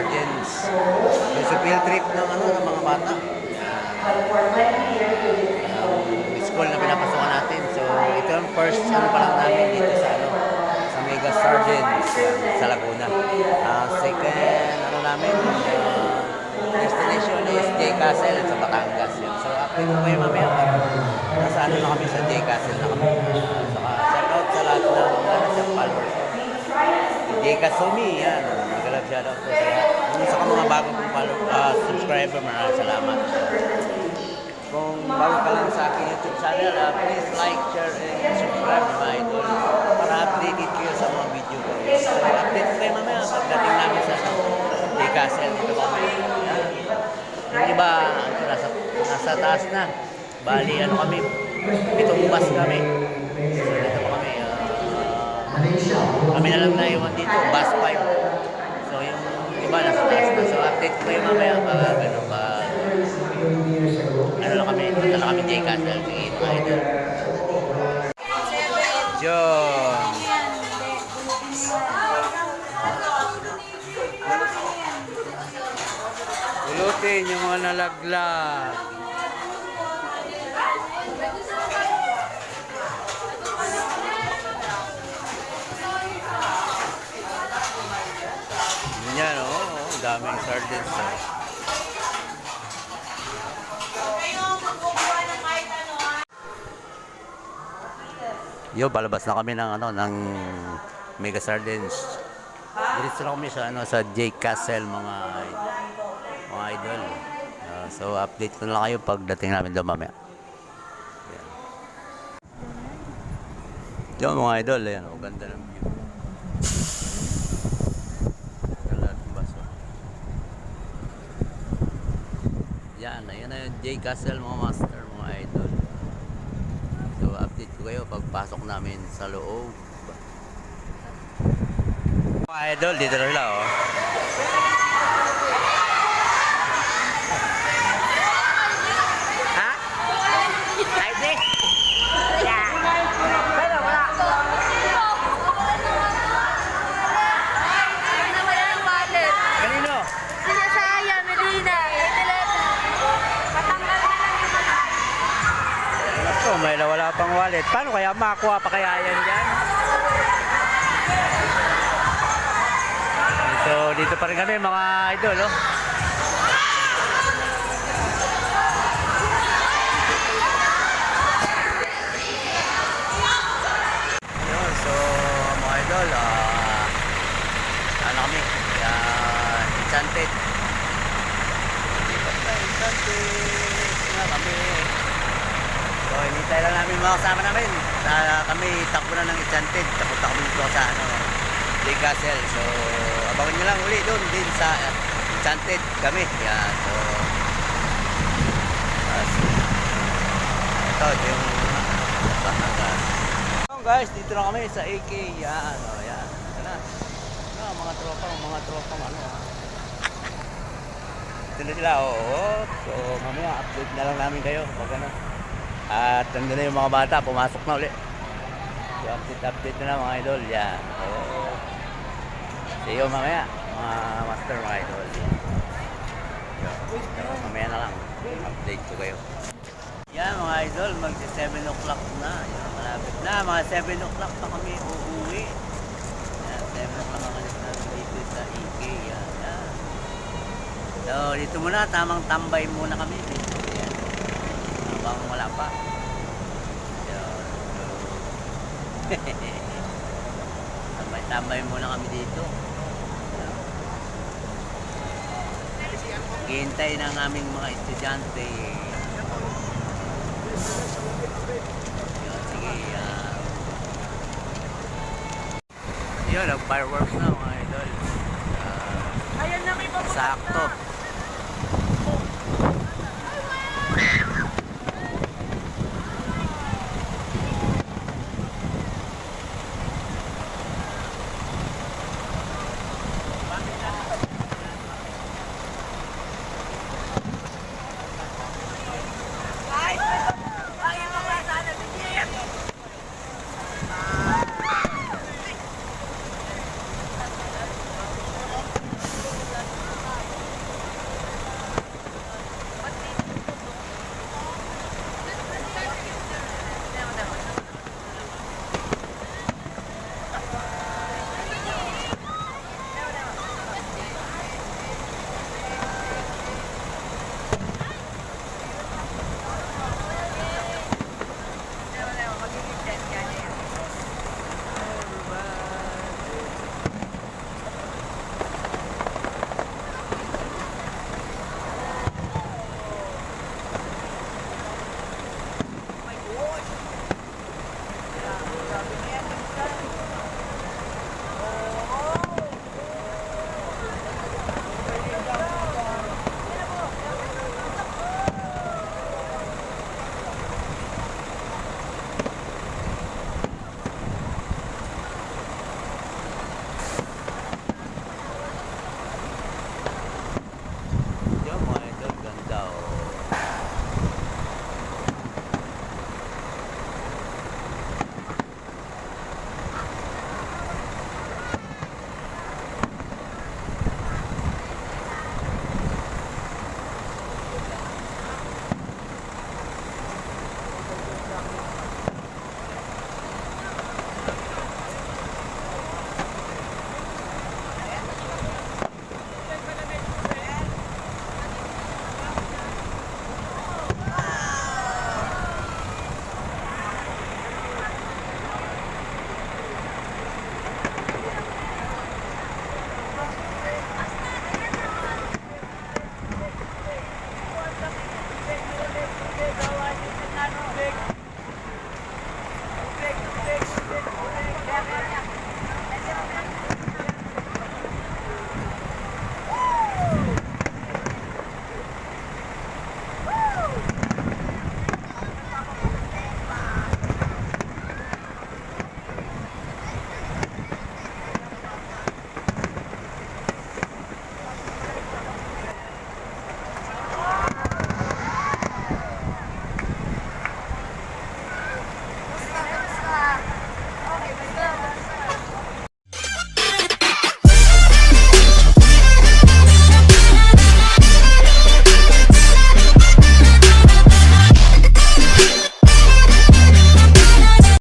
Sardines. Yung sa field trip ng, ng mga bata. School na pinapasokan natin. So, ito yung first pa lang namin dito sa sa Mega Sardines sa Laguna. Second namin, destination is J Castle sa Batangas. So, update ko kayo mamaya. Nasa na kami sa J Castle na kami. Saka, shout out sa lahat ng sa followers. J Kasumi, yan. Magalab shout out po sa lahat. Sa mga bagong subscriber, maraming salamat. Kung bago ka lang sa aking YouTube channel, please like, share, and subscribe mga idol para updated kayo sa mga video ko. So, update ko kayo mamaya pagdating namin sa J Castle dito kami. Yung iba, nasa taas na. Bali, kami, 7 bus kami. So, dito pa kami. Kami na lang na iwan dito, bus 5. So, yung iba, nasa taas na. So, update ko kayo mamaya para gano'n ba. Lang kami, punta lang kami J Castle. Tingin mga idol. John. Pulutin yung mga nalaglag. Yan daming sardines. Yo, palabas na kami ng ng Mega Sardines. Diretso na kami sa sa J Castle mga idol. So update ko na lang kayo pagdating namin doon mamaya. Yo mga idol, ayan, ganda ng view. Ganda ng baso. Yan, ayan na yung J Castle mga master, mga idol. So update ko kayo pagpasok namin sa loob. Mga idol, dito na sila Ha? ID? Yeah. Pero wala. Nawala yung wallet. Kanino? Sila sa Aya, Medina. Patanggal na lang yung Ito, may wala pang wallet. Paano kaya makakuha pa kaya yan dyan? So, dito pa rin kami mga idol, Yun, so, mga idol, kami? Enchanted. Lipat na, Enchanted. Kami. So, hinintay lang namin mga kasama namin. Kami takbo na ng Enchanted. Takbo kami dito sa J Castle. So, abangan nyo lang uli doon din sa Enchanted kami. Yan. So, ito yung Batangas. So guys, dito na kami sa AK. Yan. Yan. Ito na. Mga tropang Ito na sila. So, mamaya update na lang namin kayo. At nandun na yung mga bata. Pumasok na uli. So, update na lang mga idol. Yan. See you mamaya, mga master, mga idol. Mamaya na lang, update ko kayo. Yan mga idol, magsi 7 o'clock na. Yan, malapit na, mga 7 o'clock pa kami uuwi. Yan, 7 o'clock ang alis na dito sa EK. Yan, yan. So, dito muna, tamang tambay muna kami. Yan, habang wala pa. Yan, so, tambay muna kami dito. Hihintay ng aming mga estudyante. Sige, yun, nag-fireworks na mga idol. Ayan na, may papunta. Sakto.